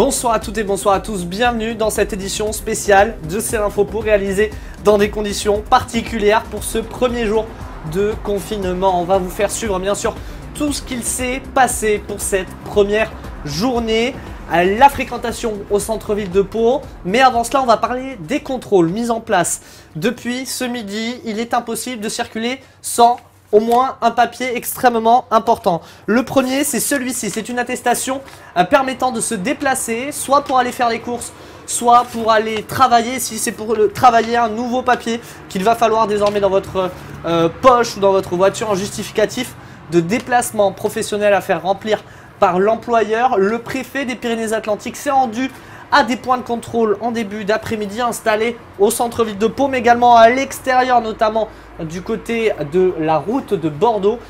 Bonsoir à toutes et bonsoir à tous, bienvenue dans cette édition spéciale de C'est l'Info pour réaliser dans des conditions particulières pour ce premier jour de confinement. On va vous faire suivre bien sûr tout ce qu'il s'est passé pour cette première journée, la fréquentation au centre-ville de Pau. Mais avant cela, on va parler des contrôles mis en place depuis ce midi. Il est impossible de circuler sans au moins un papier extrêmement important. Le premier, c'est celui-ci. C'est une attestation permettant de se déplacer, soit pour aller faire les courses, soit pour aller travailler. Si c'est pour travailler, un nouveau papier qu'il va falloir désormais dans votre poche ou dans votre voiture, un justificatif de déplacement professionnel à faire remplir par l'employeur. Le préfet des Pyrénées-Atlantiques s'est rendu à des points de contrôle en début d'après-midi installés au centre-ville de Pau, mais également à l'extérieur, notamment du côté de la route de Bordeaux.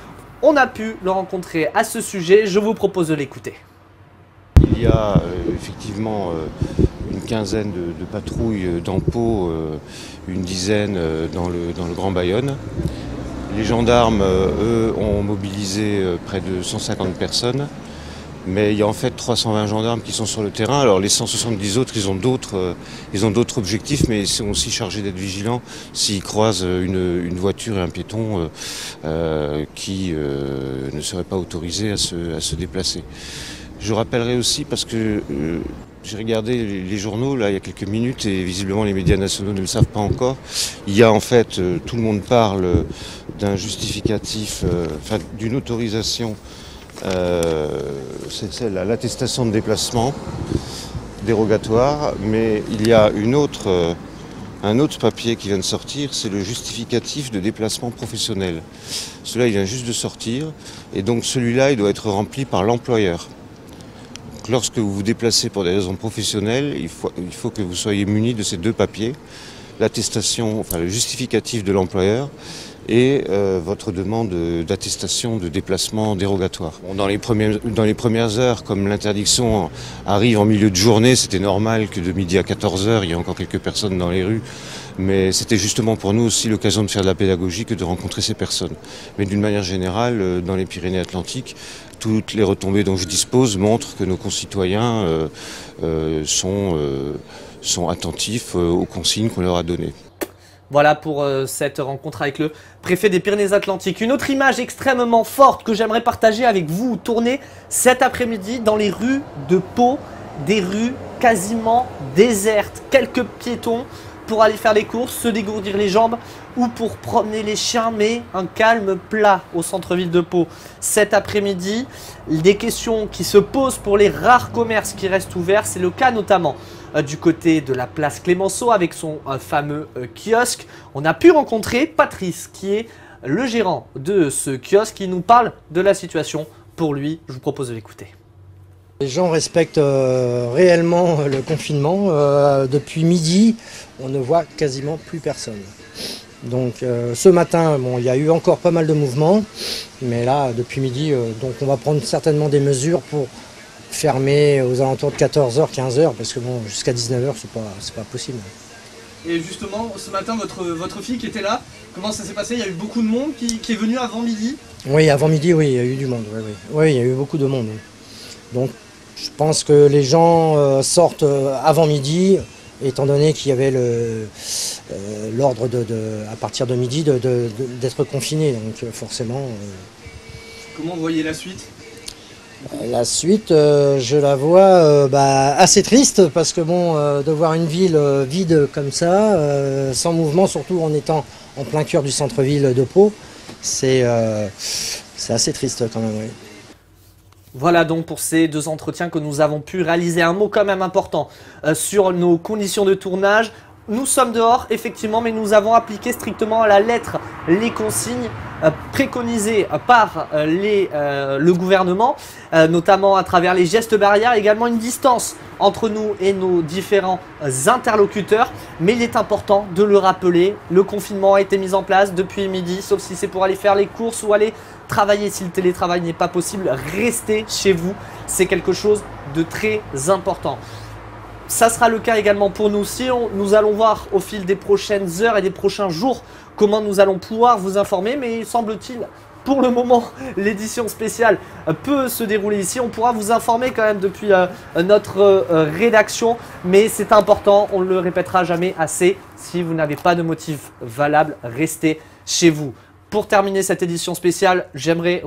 On a pu le rencontrer à ce sujet, je vous propose de l'écouter. Il y a effectivement une quinzaine de patrouilles dans Pau, une dizaine dans le Grand Bayonne. Les gendarmes, eux, ont mobilisé près de 150 personnes. Mais il y a en fait 320 gendarmes qui sont sur le terrain. Alors les 170 autres, ils ont d'autres objectifs, mais ils sont aussi chargés d'être vigilants s'ils croisent une voiture et un piéton qui ne seraient pas autorisés à se déplacer. Je rappellerai aussi, parce que j'ai regardé les journaux là il y a quelques minutes et visiblement les médias nationaux ne le savent pas encore. Il y a en fait, tout le monde parle d'un justificatif, d'une autorisation. C'est celle-là, l'attestation de déplacement dérogatoire, mais il y a un autre papier qui vient de sortir, c'est le justificatif de déplacement professionnel. Celui-là, il vient juste de sortir, et donc celui-là, il doit être rempli par l'employeur. Lorsque vous vous déplacez pour des raisons professionnelles, il faut que vous soyez muni de ces deux papiers, l'attestation, le justificatif de l'employeur, et votre demande d'attestation de déplacement dérogatoire. Bon, dans les premières heures, comme l'interdiction arrive en milieu de journée, c'était normal que de midi à 14 h, il y ait encore quelques personnes dans les rues, mais c'était justement pour nous aussi l'occasion de faire de la pédagogie que de rencontrer ces personnes. Mais d'une manière générale, dans les Pyrénées-Atlantiques, toutes les retombées dont je dispose montrent que nos concitoyens sont attentifs aux consignes qu'on leur a données. Voilà pour cette rencontre avec le préfet des Pyrénées-Atlantiques. Une autre image extrêmement forte que j'aimerais partager avec vous, tournée cet après-midi dans les rues de Pau, des rues quasiment désertes. Quelques piétons pour aller faire les courses, se dégourdir les jambes ou pour promener les chiens, mais un calme plat au centre-ville de Pau. Cet après-midi, des questions qui se posent pour les rares commerces qui restent ouverts. C'est le cas notamment du côté de la place Clémenceau avec son fameux kiosque. On a pu rencontrer Patrice qui est le gérant de ce kiosque qui nous parle de la situation pour lui. Je vous propose de l'écouter. Les gens respectent réellement le confinement. Depuis midi, on ne voit quasiment plus personne. Donc ce matin, bon, il y a eu encore pas mal de mouvements, mais là, depuis midi, donc on va prendre certainement des mesures pour fermer aux alentours de 14 h, 15 h, parce que bon, jusqu'à 19 h, c'est pas possible. Et justement, ce matin, votre fille qui était là, comment ça s'est passé? Il y a eu beaucoup de monde qui est venu avant midi? Oui, avant midi, oui, il y a eu du monde. Oui, il y a eu beaucoup de monde. Donc, je pense que les gens sortent avant midi, étant donné qu'il y avait l'ordre à partir de midi d'être confinés. Donc, forcément. Comment vous voyez la suite? La suite, je la vois assez triste parce que bon, de voir une ville vide comme ça, sans mouvement, surtout en étant en plein cœur du centre-ville de Pau, c'est assez triste quand même. Oui. Voilà donc pour ces deux entretiens que nous avons pu réaliser. Un mot quand même important sur nos conditions de tournage. Nous sommes dehors, effectivement, mais nous avons appliqué strictement à la lettre les consignes préconisées par le gouvernement, notamment à travers les gestes barrières, également une distance entre nous et nos différents interlocuteurs. Mais il est important de le rappeler, le confinement a été mis en place depuis midi, sauf si c'est pour aller faire les courses ou aller travailler. Si le télétravail n'est pas possible, restez chez vous, c'est quelque chose de très important. Ça sera le cas également pour nous. Nous allons voir au fil des prochaines heures et des prochains jours comment nous allons pouvoir vous informer. Mais semble-t-il pour le moment, l'édition spéciale peut se dérouler ici. On pourra vous informer quand même depuis notre rédaction, mais c'est important, on ne le répétera jamais assez. Si vous n'avez pas de motif valable, restez chez vous. Pour terminer cette édition spéciale, j'aimerais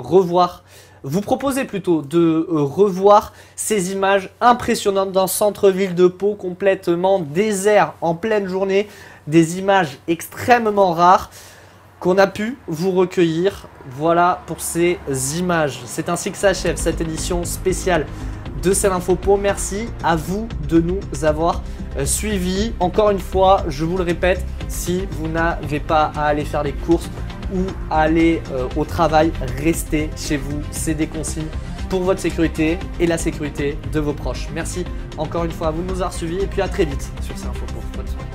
vous proposer plutôt de revoir ces images impressionnantes d'un centre-ville de Pau complètement désert en pleine journée. Des images extrêmement rares qu'on a pu vous recueillir. Voilà pour ces images. C'est ainsi que s'achève cette édition spéciale de C'est l'Info Pau. Merci à vous de nous avoir suivis. Encore une fois, je vous le répète, si vous n'avez pas à aller faire les courses ou aller au travail, restez chez vous. C'est des consignes pour votre sécurité et la sécurité de vos proches. Merci encore une fois à vous de nous avoir suivis et puis à très vite sur C'est l'Info Pau. Bonne soirée.